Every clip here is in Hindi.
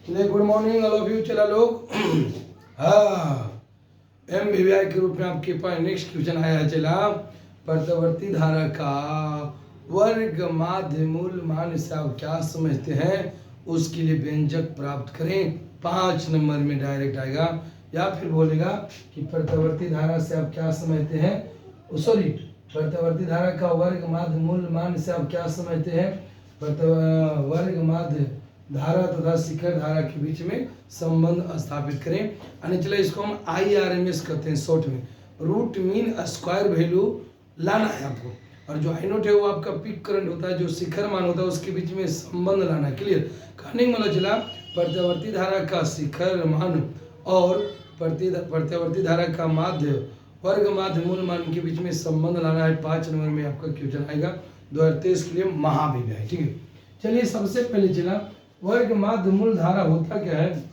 Good morning all of you. चला लोग हाँ MBBI के रूप में आपके पास नेक्स्ट क्वेश्चन आया है। चला प्रत्यावर्ती धारा का वर्ग माध्य मूल मान से आप क्या समझते हैं, उसके लिए व्यंजक प्राप्त करें। 5 नंबर में डायरेक्ट आएगा, या फिर बोलेगा कि प्रत्यावर्ती धारा से आप क्या समझते हैं, सॉरी प्रत्यावर्ती धारा का वर्ग माध्य मूल मान से आप क्या समझते हैं। वर्ग माध्य धारा तथा शिखर धारा के बीच में संबंध स्थापित करें। यानी चलो इसको हम IRMS कहते हैं शॉर्ट में, रूट मीन स्क्वायर वैल्यू लाना है आपको, और जो आई नोट है वो आपका पीक करंट होता है, जो शिखर मान होता है उसके बीच में संबंध लाना है। क्लियर कहने का मतलब चला प्रत्यावर्ती धारा का शिखर मान और प्रत्यावर्ती धारा का माध्य वर्ग माध्य मूल मान के बीच में संबंध लाना है। 5 नंबर में आपका क्वेश्चन आएगा 2023 के लिए महाविद्यालय। ठीक है, चलिए सबसे पहले चला वर्ग माध्य मूल धारा होता क्या है,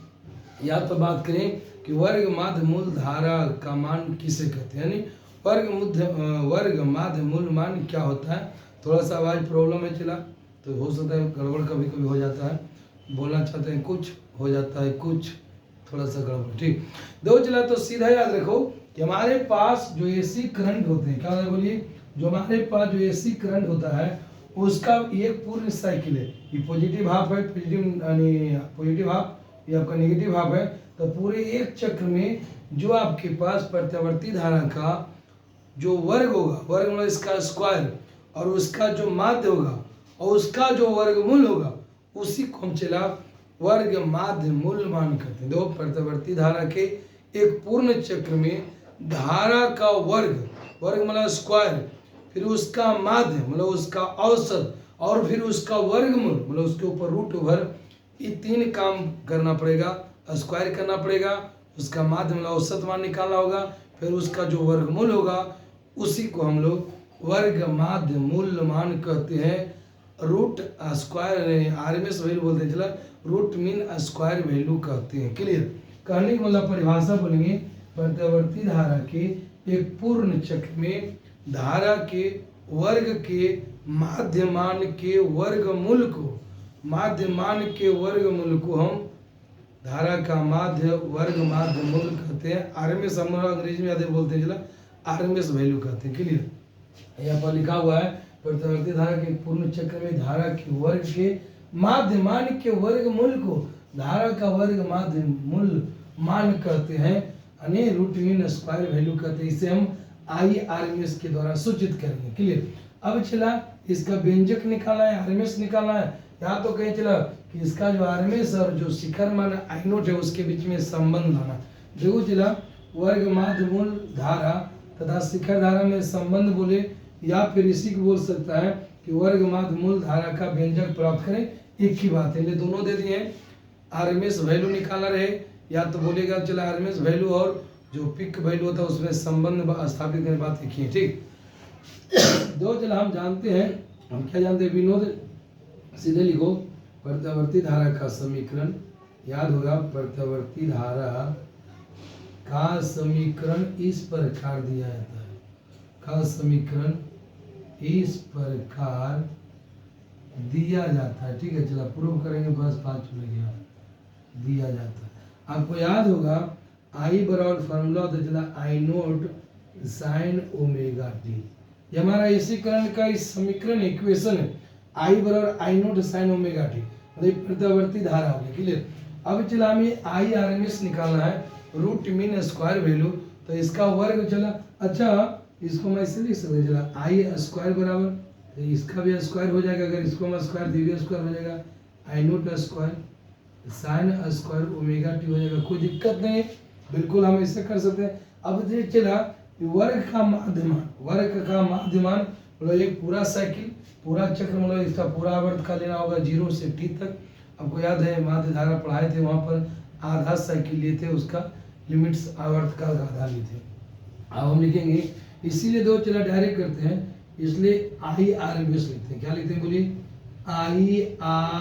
या तो बात करें कि वर्ग माध्य मूल धारा का मान किसे कहते हैं, यानी वर्ग माध्य मूल मान क्या होता है। थोड़ा सा आवाज प्रॉब्लम है चला, तो हो सकता है गड़बड़ कभी कभी हो जाता है, बोलना चाहते हैं कुछ हो जाता है कुछ थोड़ा सा गड़बड़। ठीक दो चला, तो सीधा याद रखो कि हमारे पास जो AC करंट होते हैं, क्या होता है बोलिए, जो हमारे पास जो AC करंट होता है उसका एक पूर्ण साइकिल है। ये पॉजिटिव हाफ है, पॉजिटिव हाफ, ये आपका नेगेटिव हाफ है। तो पूरे एक चक्र में जो आपके पास प्रत्यावर्ती धारा का जो वर्ग होगा, वर्ग मतलब इसका स्क्वायर, और उसका जो माध्य होगा और उसका जो वर्गमूल होगा, उसी को हम चला वर्ग माध्य मूल मान करते हैं। दो प्रत्यावर्ती धारा के एक पूर्ण चक्र में धारा का वर्ग मतलब स्क्वायर, फिर उसका माध्य मतलब उसका औसत, और फिर उसका वर्गमूल मतलब उसके ऊपर रूट ओवर, ये 3 काम करना पड़ेगा। स्क्वायर करना पड़ेगा, उसका माध्य मतलब औसत मान निकालना होगा, फिर उसका जो वर्गमूल होगा उसी को हम लोग वर्ग माध्य मूल मान कहते हैं। रूट स्क्वायर RMS वैल्यू बोलते हैं, चला रूट मीन स्क्वायर वैल्यू कहते हैं। क्लियर कहने की मतलब परिभाषा बोलेंगे, प्रत्यावर्ती धारा के एक पूर्ण चक्र में धारा के वर्ग के माध्यमान के वर्गमूल को हम धारा का माध्य वर्ग माध्य मूल कहते हैं। RMS हम अंग्रेजी में आधे बोलते हैं, चला RMS वैल्यू कहते हैं। क्लियर यहाँ पर लिखा हुआ है प्रत्यावर्ती धारा के पूर्ण चक्र में धारा के वर्ग के माध्यमान के वर्गमूल को धारा का वर्ग माध्य मूल मान कहते हैं, यानी रूट मीन स्क्वायर वैल्यू कहते हैं। इसे हम IRMS के द्वारा सूचित करेंगे। क्लियर अब चला इसका व्यंजक निकालना है, RMS निकालना है। यहाँ तो कहीं चला कि इसका जो RMS और जो शिखर मान आई नोट है उसके बीच में संबंध लाना। देखो चला वर्ग माध्य मूल धारा तथा शिखर धारा में संबंध बोले, या फिर इसी को बोल सकता है कि वर्ग माध्य मूल धारा का व्यंजक प्राप्त करें। एक ही बात है, ये दोनों दे दिए हैं। RMS वैल्यू निकालना रहे, या तो बोलेगा चला RMS वैल्यू और जो पिक वैल्यू होता है उसमें संबंध स्थापित करने बात लिखी है। ठीक दो चला हम जानते हैं, हम क्या जानते हैं विनोद, सीधे लिखो प्रत्यावर्ती धारा का समीकरण। याद होगा प्रत्यावर्ती धारा का समीकरण इस प्रकार दिया जाता है, का समीकरण इस प्रकार दिया जाता है। ठीक है चला प्रूव करेंगे, बस 5 मिल गया, दिया जाता है। आपको याद होगा I बराबर फॉर्मूला होता है चला I note sine omega T. ये हमारा इसी करंट का इस समीकरण इक्वेशन है, I बराबर I note sine omega T, मतलब प्रत्यावर्ती धारा होगी। क्लियर अब चला हमें IRMS निकालना है, रूट मीन स्क्वायर वैल्यू, तो इसका वर्ग चला। अच्छा इसको मैं ऐसे लिख सकते चला I स्क्वायर बराबर, तो इसका भी स्क्वायर हो जाएगा, अगर इसको मैं स्क्वायर दे स्क्वायर हो जाएगा, I note square sine square omega T हो जाएगा। कोई दिक्कत नहीं है, बिल्कुल हम ऐसे कर सकते हैं। अब चला वर्ग का माध्यमान मतलब एक पूरा साइकिल पूरा चक्र मतलब इसका पूरा आवर्त का लेना होगा 0 से T तक। आपको याद है माध्य धारा पढ़ाए थे, वहाँ पर आधा साइकिल लिए थे, उसका लिमिट्स आवर्त का आधा लिए थे। अब हम लिखेंगे इसीलिए दो चला डायरेक्ट करते हैं, इसलिए IRMS लिखते हैं। क्या लिखते हैं बोलिए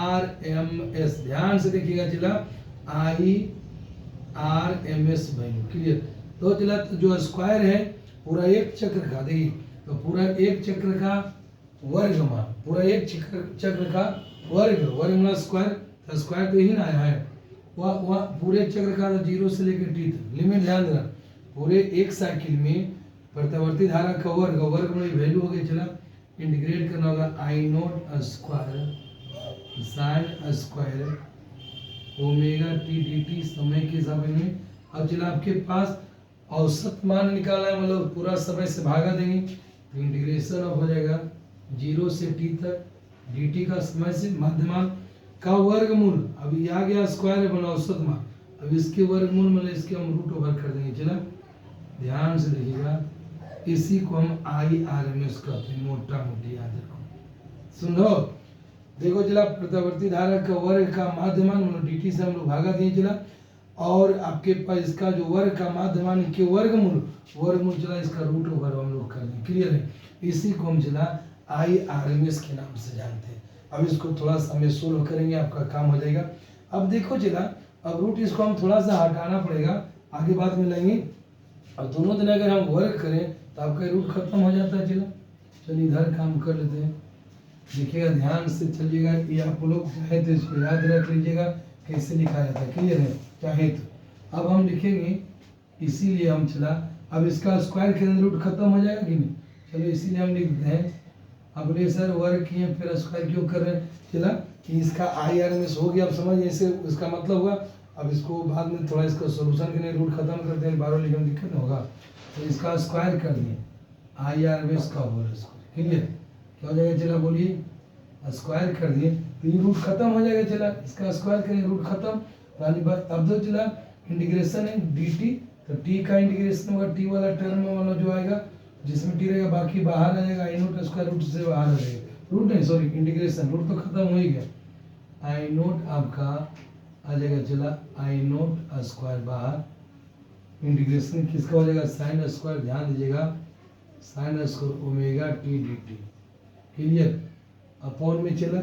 IRMS, ध्यान से देखिएगा चला IRMS वैल्यू। क्लियर तो चला तो जो स्क्वायर है पूरा एक चक्र का, देखिए तो पूरा एक चक्र का वर्ग मान, पूरा एक चक्र का वर्ग मतलब स्क्वायर, तो स्क्वायर तो यही ना आया है, वह पूरे चक्र का जीरो से लेकर टी तक लिमिट ध्यान देना। पूरे एक साइकिल में प्रत्यावर्ती धारा का वर्ग में वैल्यू हो गया चला इंटीग्रेट करना होगा I naught square sine square omega T D T समय के समय में। अब चला आपके पास औसत मान निकालना है, मतलब पूरा समय से भागा देंगे तो इंटीग्रेशन अब हो जाएगा 0 से t तक dt का समय से माध्यमान का वर्गमूल। अब ये आ गया स्क्वायर बना औसत मान, अब इसके वर्गमूल मतलब इसके हम रूट ओवर कर देंगे। चला ध्यान से देखिएगा, इसी को हम IRMS कहते हैं, मोटा मोटी याद रखो। सुन लो देखो चला प्रत्यावर्ती धारा का वर्ग का माध्यमान मतलब dt से हम लोग भागा दिए चला, और आपके पास इसका जो वर्ग का माध्यमान के वर्गमूल चला इसका रूट ओवर हम लोग कर देंगे। क्लियर है? इसी को हम चला IRMS के नाम से जानते हैं। अब इसको थोड़ा सा हमें सोल्व करेंगे, आपका काम हो जाएगा। अब देखो चला, अब रूट इसको हम थोड़ा सा हटाना पड़ेगा, आगे बाद में लेंगे। अब दोनों दिन अगर हम वर्क करें तो आपका रूट खत्म हो जाता है। चला चलिए इधर काम कर लेते हैं, देखिएगा ध्यान से चलिएगा। ये आप लोग चाहे तो इसको याद रख लीजिएगा कैसे लिखा जाता है। क्लियर है? चाहे तो अब हम लिखेंगे, इसीलिए हम चला अब इसका स्क्वायर के अंदर रूट खत्म हो जाएगा कि नहीं। चलो इसीलिए हम लिखते हैं। अब रे सर वर्क किए फिर स्क्वायर क्यों कर रहे हैं। चला कि इसका IRMS हो गया, अब समझ ऐसे इसका मतलब हुआ। अब इसको बाद में थोड़ा इसका सोल्यूशन के लिए रूट खत्म करते हैं, 12 लिखने में दिक्कत नहीं होगा, तो इसका स्क्वायर कर दिए IRMS का होल स्क्वायर। क्लियर? क्या हो जाएगा? चला बोलिए, स्क्वायर कर दिए तो ये रूट खत्म हो जाएगा। चला इसका स्क्वायर करें रूट खत्म वाली बात। अब तो चला इंटीग्रेशन है dt, तो t का इंटीग्रेशन होगा t वाला टर्म में वाला जो आएगा जिसमें t रहेगा, बाकी बाहर आ जाएगा आई नोट स्क्वायर रूट से बाहर आ जाएगा। रूट नहीं सॉरी इंटीग्रेशन, रूट तो खत्म हो ही गया। आई नोट आपका आ जाएगा चला आई नोट स्क्वायर बाहर, इंटीग्रेशन किसका हो जाएगा साइन स्क्वायर। ध्यान दीजिएगा sign square omega T D T. Clear? Upon में चला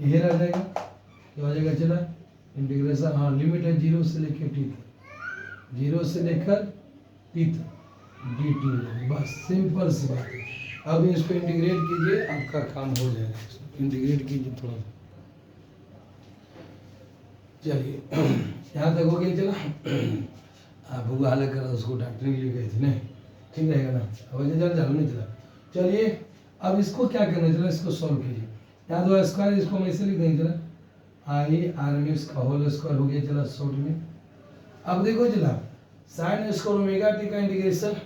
ये रह जाएगा, क्या हो जाएगा चला इंटीग्रेशन, हाँ लिमिट है 0 से लेकर t तक, 0 से लेकर t तक डी टी। बस सिंपल सी बात है। अब इसको इंटीग्रेट कीजिए, आपका काम हो जाएगा। इंटीग्रेट कीजिए थोड़ा, चलिए यहाँ तक हो गया। चला आप भूगा हालत करा उसको डॉक्टर के लिए गए थे नहीं, ठीक रहेगा ना। अब चल नहीं चला। चलिए अब इसको क्या करना है, चला इसको सॉल्व कीजिए। यहाँ दो स्क्वायर, इसको हम ऐसे लिख देंगे चला IRMS का होल स्क्वायर हो गया। चला शॉर्ट में अब देखो चला साइन स्क्वायर ओमेगा टी का इंटीग्रेशन,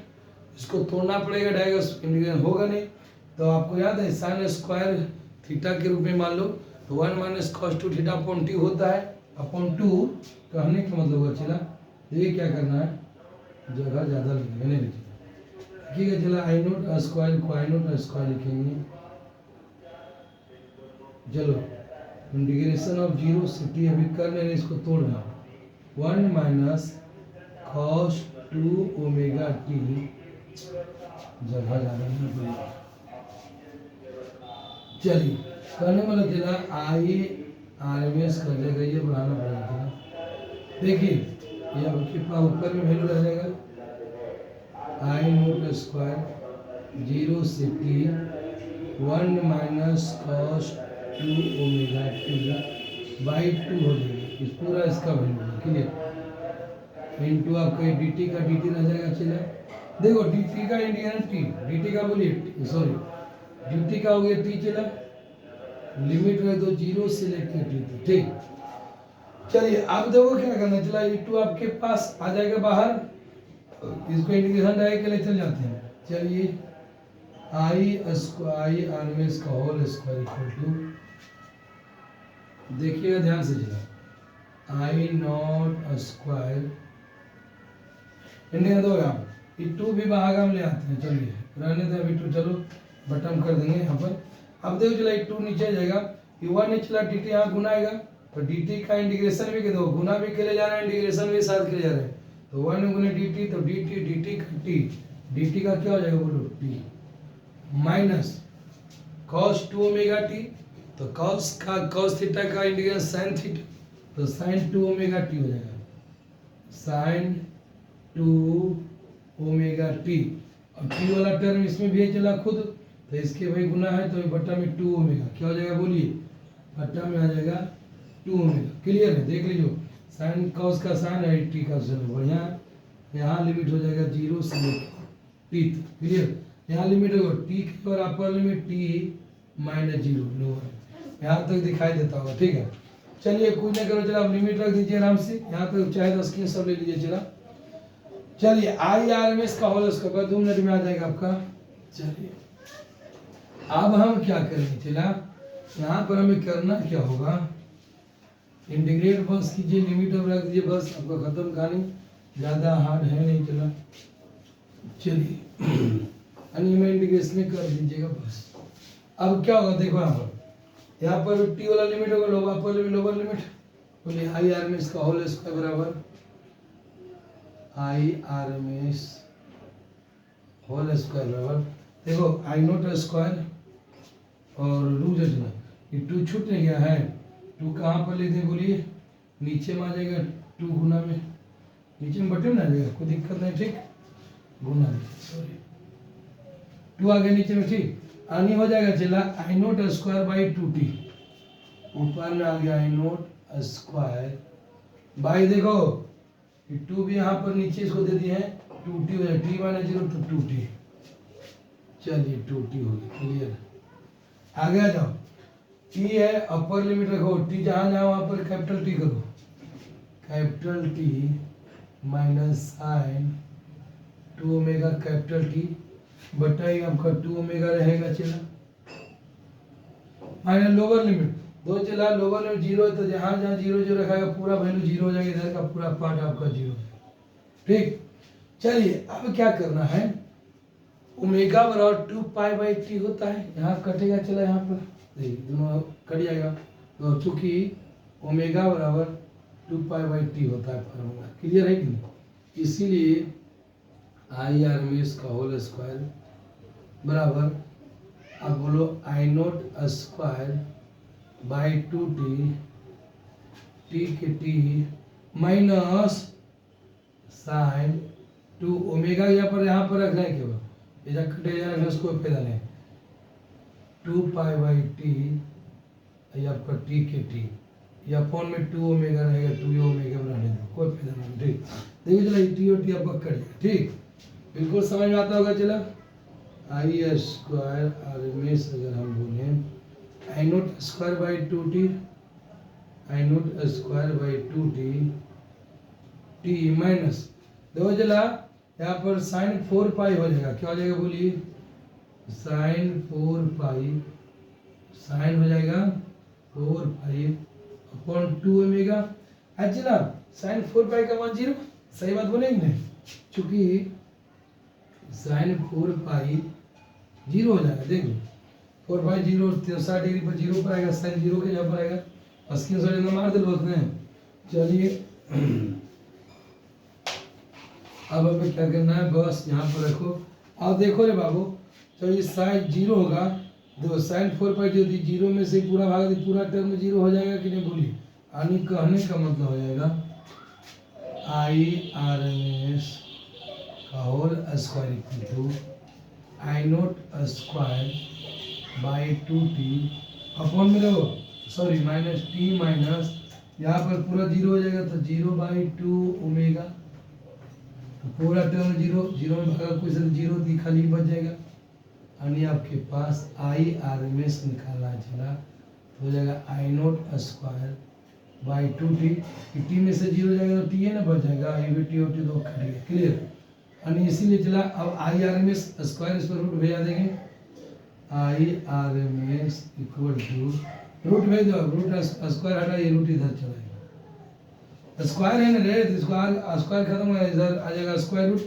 इसको तोड़ना पड़ेगा, डायरेक्ट इंटीग्रेशन होगा नहीं। तो आपको याद है साइन स्क्वायर थीटा के रूप में मान लो तो 1 minus cos 2 theta upon t होता है, अपॉन 2 कहने का मतलब हुआ। चला ये क्या करना है, जगह ज़्यादा लिखेंगे नहीं लिखेंगे, ठीक है। चला आई नोट स्क्वायर को आई नोट स्क्वायर लिखेंगे। चलो इंटीग्रेशन ऑफ 0 से t अभी कर लेंगे, इसको तोड़ना 1 माइनस कॉस 2 ओमेगा टी, जगह ज़्यादा नहीं पड़ेगा। चलिए करने वाला चला IRMS कर जाएगा, ये बढ़ाना पड़ेगा। देखिए ये आपके पास ऊपर में वैल्यू रह जाएगा आई नोट स्क्वायर 0 से t 1 minus cos 2 omega T by 2 हो जाएगा, इस पूरा इसका वैल्यू है। क्लियर? इनटू आपका dt का dt रह जाएगा। चला देखो dt का इंडियन t, dt का बोलिए सॉरी dt का हो गया t। चला लिमिट रहे तो 0 से लेकर t तक, ठीक। चलिए अब देखो क्या करना। चला e2 आपके पास आ जाएगा बाहर, इसको इंटीग्रेशन डायरेक्ट के लिए चल जाते हैं। चलिए IRMS का होल स्क्वायर इक्वल टू, देखिएगा ध्यान से चला आई नॉट स्क्वायर इंडिया दो आप e2 भी बाहर हम ले आते हैं। चलिए रहने दो अभी 2, चलो बटन कर देंगे यहाँ पर। अब देखो चला e2 नीचे जाएगा, e1 ने चला dt यहाँ गुनाएगा, तो dt का इंटीग्रेशन भी दो गुना भी के ले जा रहा है, इंटीग्रेशन भी साथ के ले जा रहे हैं। तो 1 गुने dt, तो dt का t, dt का क्या हो जाएगा बोलो t minus cos 2 omega T, तो cos थीटा का इंटीग्रेशन sin थीटा, तो sin 2 ओमेगा टी हो जाएगा sin 2 ओमेगा टी। अब टी वाला टर्म इसमें भी है चला खुद, तो इसके भाई गुना है तो बट्टा में 2 ओमेगा क्या हो जाएगा बोलिए, बट्टा में आ जाएगा 2 ओमेगा। क्लियर है? देख लीजिए साइन कॉस का साइन है टी का चलो बढ़िया। यहाँ लिमिट हो जाएगा 0 से लेकर टी तक, क्लियर। यहाँ लिमिट होगा टी की और अपर लिमिट टी -0 लोअर, यहाँ तक दिखाई देता होगा, ठीक है। चलिए कुछ नहीं करो, चलो आप लिमिट रख दीजिए आराम से, यहाँ तक चाहे तो स्क्रीन सब ले लीजिए। चला चलिए IRMS का होल स्क्वायर 2 मिनट में आ जाएगा आपका। चलिए अब हम क्या करेंगे, चला यहाँ पर हमें करना क्या होगा, इंटीग्रेट बस कीजिए, लिमिट अब रख दीजिए, बस आपका खत्म कहानी, ज़्यादा हार्ड है नहीं। चला चलिए अन्य इंटीग्रेशन कर दीजिएगा बस। अब क्या होगा देखो, यहाँ पर टी वाला लिमिट होगा, लोअर लिमिट बोलिए IRMS का होल स्क्वायर बराबर IRMS होल स्क्वायर बराबर, देखो I0 स्क्वायर और रूट में ये 2 छूट नहीं गया है, 2 कहाँ पर लेते हैं बोलिए, नीचे में आ जाएगा 2 गुना में, नीचे में बटे में आ जाएगा, कोई दिक्कत नहीं, ठीक, गुना सॉरी 2 आ गया नीचे में, ठीक। आनी हो जाएगा, चला I0 स्क्वायर बाई 2t, ऊपर में आ गया I0 स्क्वायर बाई, देखो 2 भी यहाँ पर नीचे इसको दे दिए हैं, 2t हो जाएगा, t -0 तो 2t, चलिए 2t हो गया, क्लियर। आगे आ जाओ, t है अपर लिमिट रखो, t जहाँ जहाँ वहाँ पर कैपिटल T करो, capital T minus sine 2 omega capital T बटा ही आपका 2 ओमेगा रहेगा, चला माइनस लोअर लिमिट 2, चला लोअर लिमिट 0 है तो जहाँ जहाँ 0 0 रखाएगा पूरा वैल्यू 0 हो जाएगा, इधर का पूरा पार्ट आपका 0, ठीक। चलिए अब क्या करना है, ओमेगा बराबर 2 पाई बाई टी होता है, यहाँ कटेगा, चला यहाँ पर देखिए दोनों कट जाएगा, तो चूंकि ओमेगा बराबर 2 पाई बाई टी होता है फार्मूला, क्लियर है कि नहीं, इसीलिए IRMS का होल स्क्वायर बराबर, अब बोलो I0 square by 2t, T के टी माइनस साइन 2 ओमेगा, यहाँ पर रखना है केवल, इधर कटे जा रहा है, उसको फायदा नहीं, 2 पाई बाई टी आपका टी के टी, या अपॉन में 2 ओमेगा रहेगा, 2 ओमेगा बनाने दो, कोई फायदा नहीं, ठीक। देखिए चला टी और टी आपका कट गया, ठीक, बिल्कुल समझ में आता होगा। चला I स्क्वायर RMS अगर हम बोलें I0 square by 2t, I0 square by 2t t minus, देखो चला यहाँ पर साइन 4 पाई हो जाएगा, क्या हो जाएगा बोलिए, साइन 4 पाई, साइन हो जाएगा 4 पाई अपॉन 2 ओमेगा, अच्छा साइन 4 पाई का मान 0, सही बात बोलेंगे नहीं, चूंकि साइन 4 पाई 0 हो जाएगा, देखो 4 पाई 0 60 डिग्री पर 0 पर आएगा, साइन 0 के जगह पर आएगा, अस्सी सौ मार दे बोलते हैं। चलिए अब हमें क्या करना है, बस यहाँ पर रखो, अब देखो रे बाबू, तो ये साइन 0 होगा, देखो साइन 4 पाई जो थी 0 में से पूरा भाग दी, पूरा टर्म 0 हो जाएगा कि नहीं बोलिए, यानी कहने का मतलब हो जाएगा IRMS का whole square equal to I0 square by 2t upon में रहो, सॉरी माइनस टी माइनस, यहाँ पर पूरा 0 हो जाएगा तो 0 बाई 2 ओमेगा, तो पूरा टर्म 0 0 में भागा कोई से 0 दी खाली बच जाएगा, यानी आपके पास IRMS निकालना चला तो हो जाएगा I0 square by 2t, T में से 0 जाएगा तो टी है ना बच जाएगा, ये भी टी और टी दो कट गया, क्लियर। यानी इसीलिए चला अब IRMS स्क्वायर इस पर रूट भेजा देंगे, IRMS इक्वल टू रूट भेज दो, रूट स्क्वायर हटा, ये रूट इधर चला, स्क्वायर है ना रे, स्क्वायर स्क्वायर खत्म हो गया, इधर आ जाएगा square root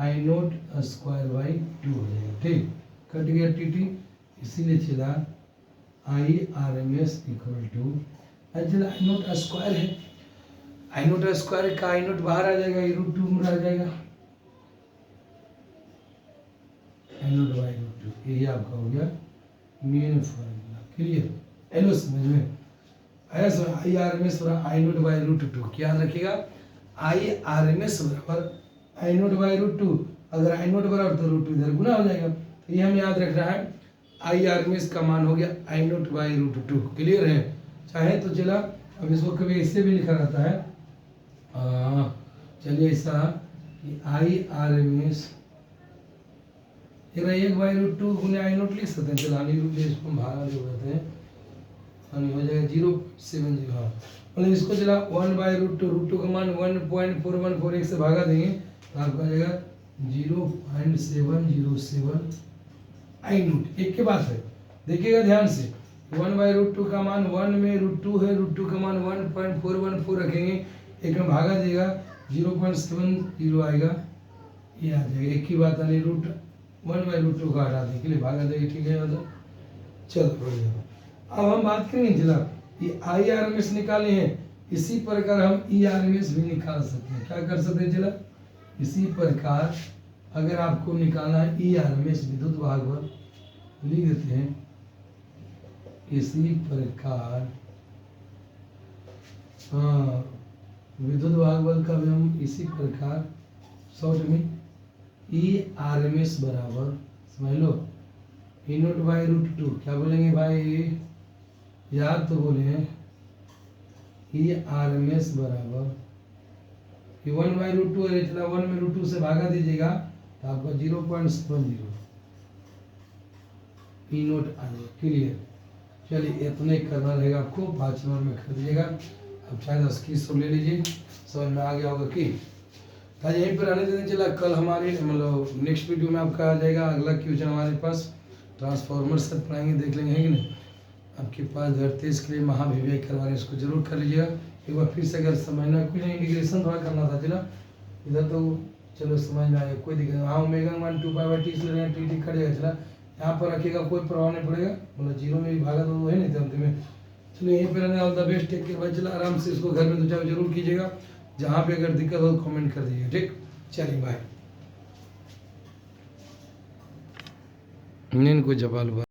I0 square by 2 हो जाएगा, ठीक, कट गया टी, इसीलिए चला IRMS इक्वल टू, चला I0 स्क्वायर है, I0 स्क्वायर का I0 बाहर आ जाएगा, ये रूट 2 में आ जाएगा, I0 बाई रूट 2, ये आपका हो गया मेन फॉर्मूला, क्लियर, हेलो समझ में ऐसा IRMS बराबर I0 बाई रूट 2, क्या याद रखिएगा, IRMS बराबर I0 बाई रूट 2, अगर I0 बराबर तो रूट 2 इधर गुना हो जाएगा, तो ये हमें याद रखना है, IRMS का मान हो गया I0 बाई रूट 2, क्लियर है। चाहे तो चला अब इसको कभी इससे भी लिखा रहता है, चलिए ऐसा कि आई आर एम एस 1/√2 गुने आई नोट लिख सकते हैं। चलो हानि रूप इसको हम भागा जो कहते हैं, हानि हो जाएगा 0.70। हाँ मतलब इसको चला 1/√2, √2 का मान 1.4141 से भागा देंगे तो आपको आ जाएगा 0.707 आई नोट। एक के बाद है, देखिएगा ध्यान से, 1/√2 का मान 1 में √2 है, √2 का मान 1.414 रखेंगे, एक में भागा देगा 0.70 आएगा, ये आ जाएगा। एक ही बात आनी, 1/√2 का हटा देने के लिए भागा देगी, ठीक है मतलब। चलो बढ़िया। अब हम बात करेंगे जनाब, ये आई आर एम एस निकाले हैं, इसी प्रकार हम ई आर एम एस भी निकाल सकते हैं। क्या कर सकते हैं जनाब, इसी प्रकार अगर आपको निकालना है ई आर एम एस विद्युत भागवत, लिख देते हैं इसी प्रकार, हाँ विद्युत भागवत का भी हम इसी प्रकार शॉर्ट में ई आर एम एस बराबर समझ लो ई नोट बाई √2। क्या बोलेंगे भाई, याद तो बोले हैं, ई आर एम एस बराबर 1/√2 है, चला 1 में √2 से भागा दीजिएगा तो आपका 0.70 ई नोट आ जाएगा। क्लियर, चलिए इतने करना रहेगा आपको, 5 नंबर में कर दीजिएगा। अब शायद उसकी सब ले लीजिए, समझ में आ गया होगा कि आज यहीं पर आने देते। चला कल हमारे मतलब नेक्स्ट वीडियो में आपका आ जाएगा अगला क्वेश्चन हमारे पास, ट्रांसफार्मर से पढ़ाएंगे, देख लेंगे है कि नहीं। आपके पास धरतीस के लिए महाभिव्यय करवाने, इसको जरूर कर लीजिएगा एक बार फिर से। अगर समझना कुछ नहीं, इंटीग्रेशन थोड़ा करना था चला इधर तो चलो समझ में आएगा, कोई दिक्कत नहीं। हाँ ओमेगा 1 2π/t से ले रहे हैं, टी कट जाएगा, चला यहाँ पर रखिएगा, कोई प्रभाव नहीं पड़ेगा, मतलब 0 में भी भागा तो है नहीं थे अंत में। चलो यहीं पर रहने, all the best, take care भाई। चला आराम से इसको घर में 2 चार जरूर कीजिएगा, जहाँ पे अगर दिक्कत हो तो कमेंट कर दीजिएगा, ठीक। चलिए बाय। इनको जवाल